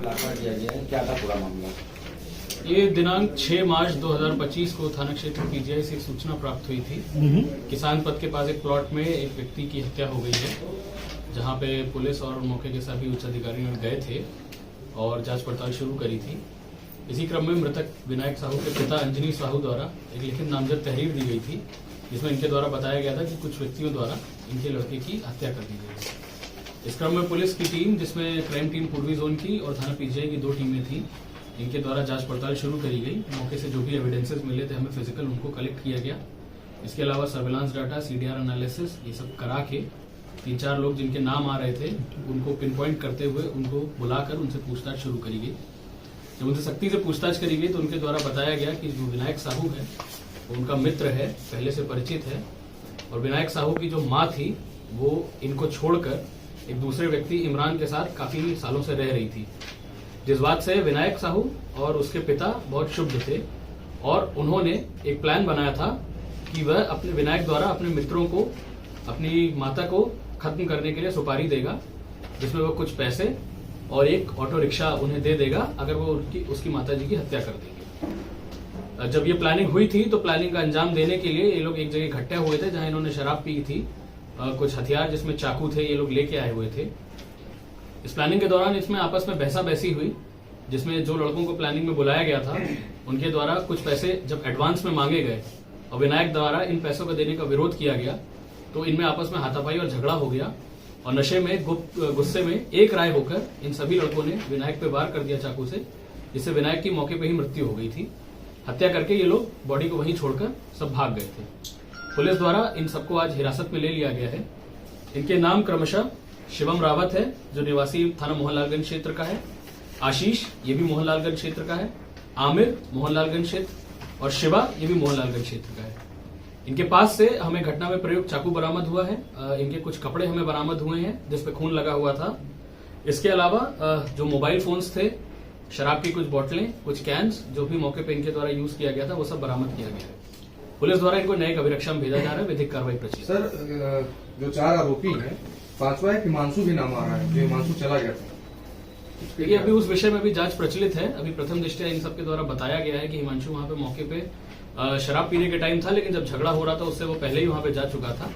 खुलासा किया गया है, क्या था पूरा मामला? ये दिनांक 6 मार्च 2025 को थाना क्षेत्र पीजीआई से एक सूचना प्राप्त हुई थी। किसान पथ के पास एक प्लॉट में एक व्यक्ति की हत्या हो गई है, जहां पे पुलिस और मौके के सभी उच्च अधिकारी गए थे और जांच पड़ताल शुरू करी थी। इसी क्रम में मृतक विनायक साहू के पिता अंजनी साहू द्वारा एक लिखित नामजद तहरीर दी गई थी, जिसमें इनके द्वारा बताया गया था कि कुछ व्यक्तियों द्वारा इनके लड़के की हत्या कर दी गई है। इस क्रम में पुलिस की टीम, जिसमें क्राइम टीम पूर्वी जोन की और थाना पीजीआई की 2 टीमें थी, इनके द्वारा जांच पड़ताल शुरू करी गई। मौके से जो भी एविडेंसेस मिले थे हमें फिजिकल उनको कलेक्ट किया गया। इसके अलावा सर्विलांस डाटा, सीडीआर एनालिसिस, ये सब करा के 3-4 लोग जिनके नाम आ रहे थे उनको पिन पॉइंट करते हुए उनको बुलाकर उनसे पूछताछ शुरू करी गई। जब उनसे सख्ती से पूछताछ करी गई तो उनके द्वारा बताया गया कि जो विनायक साहू है वो उनका मित्र है, पहले से परिचित है, और विनायक साहू की जो माँ थी वो इनको छोड़कर एक दूसरे व्यक्ति इमरान के साथ काफी सालों से रह रही थी, जिस बात से विनायक साहू और उसके पिता बहुत क्षुब्ध थे और उन्होंने एक प्लान बनाया था कि वह अपने विनायक द्वारा अपने मित्रों को, अपनी माता को खत्म करने के लिए सुपारी देगा, जिसमें वो कुछ पैसे और एक ऑटो रिक्शा उन्हें दे देगा अगर वो उसकी माता जी की हत्या कर देंगे। जब ये प्लानिंग हुई थी तो प्लानिंग का अंजाम देने के लिए ये लोग एक जगह इकट्ठे हुए थे जहां इन्होंने शराब पी थी। कुछ हथियार जिसमें चाकू थे ये लोग लेके आए हुए थे। इस प्लानिंग के दौरान इसमें आपस में बहसा बहसी हुई, जिसमें जो लड़कों को प्लानिंग में बुलाया गया था उनके द्वारा कुछ पैसे जब एडवांस में मांगे गए और विनायक द्वारा इन पैसों को देने का विरोध किया गया तो इनमें आपस में हाथापाई और झगड़ा हो गया और नशे में गुस्से में एक राय होकर इन सभी लड़कों ने विनायक पे वार कर दिया चाकू से, जिससे विनायक की मौके पर ही मृत्यु हो गई थी। हत्या करके ये लोग बॉडी को वहीं छोड़कर सब भाग गए थे। पुलिस द्वारा इन सबको आज हिरासत में ले लिया गया है। इनके नाम क्रमशः शिवम रावत है जो निवासी थाना मोहनलालगंज क्षेत्र का है, आशीष ये भी मोहनलालगंज क्षेत्र का है, आमिर मोहनलालगंज क्षेत्र और शिवा ये भी मोहनलालगंज क्षेत्र का है। इनके पास से हमें घटना में प्रयुक्त चाकू बरामद हुआ है। इनके कुछ कपड़े हमें बरामद हुए हैं जिसपे खून लगा हुआ था। इसके अलावा जो मोबाइल फोन्स थे, शराब की कुछ बोतलें, कुछ कैंस जो भी मौके पे इनके द्वारा यूज किया गया था वो सब बरामद किया गया है। पुलिस द्वारा इनको न्यायिक अभिरक्षा में भेजा जा रहा है। विधिक कार्रवाई प्रचलित। सर, जो 4 आरोपी हैं, 5वां एक हिमांशु भी नाम आ रहा है, जो हिमांशु चला गया था। देखिए, अभी उस विषय में भी जांच प्रचलित है। अभी प्रथम दृष्टया इन सबके द्वारा बताया गया है कि हिमांशु वहां पे मौके पे शराब पीने के टाइम था, लेकिन जब झगड़ा हो रहा था उससे वो पहले ही वहां पे जा चुका था।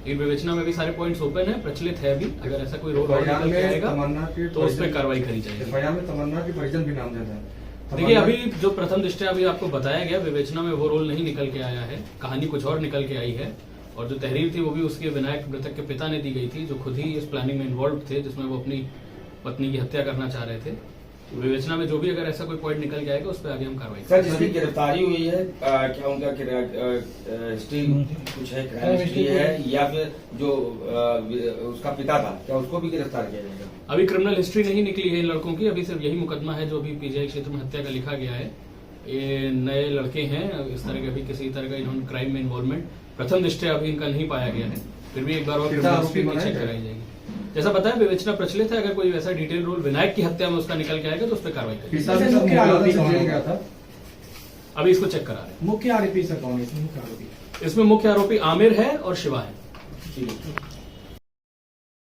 इन विवेचना में भी सारे पॉइंट्स ओपन है, प्रचलित है। अभी अगर ऐसा कोई रोल निकल के आएगा तो उस पर कार्रवाई करी जाएगी। एफआईआर में तमन्ना के परिजन भी नामजद है। देखिए, अभी जो प्रथम दृष्टया अभी आपको बताया गया, विवेचना में वो रोल नहीं निकल के आया है, कहानी कुछ और निकल के आई है। और जो तहरीर थी वो भी उसके विनायक मृतक के पिता ने दी गई थी, जो खुद ही इस प्लानिंग में इन्वॉल्व थे, जिसमें वो अपनी पत्नी की हत्या करना चाह रहे थे। विवेचना में जो भी अगर ऐसा कोई पॉइंट निकल के आएगा उस पर आगे हम कार्रवाई सर, जिसकी गिरफ्तारी हुई है क्या उनका हिस्ट्री कुछ है, क्राइम हिस्ट्री है, या फिर जो उसका पिता था क्या उसको भी गिरफ्तार किया जाएगा? अभी क्रिमिनल हिस्ट्री नहीं निकली है इन लड़कों की। अभी सिर्फ यही मुकदमा है जो अभी पीजीआई क्षेत्र में हत्या का लिखा गया है। ये नए लड़के हैं, इस तरह के अभी किसी तरह का इन्होंने क्राइम में इन्वॉल्वमेंट प्रथम दृष्टया अभी इनका नहीं पाया गया है। फिर भी एक बार और क्रिमिनल हिस्ट्री चेक कराई जाएगी। जैसा बताया, विवेचना प्रचलित है। अगर कोई वैसा डिटेल रोल विनायक की हत्या में उसका निकल के आएगा तो उस पर कार्रवाई करेंगे। अभी इसको चेक करा रहे हैं। मुख्य आरोपी सर कौन है? इसमें मुख्य आरोपी इसमें मुख्य आरोपी आमिर है और शिवा है।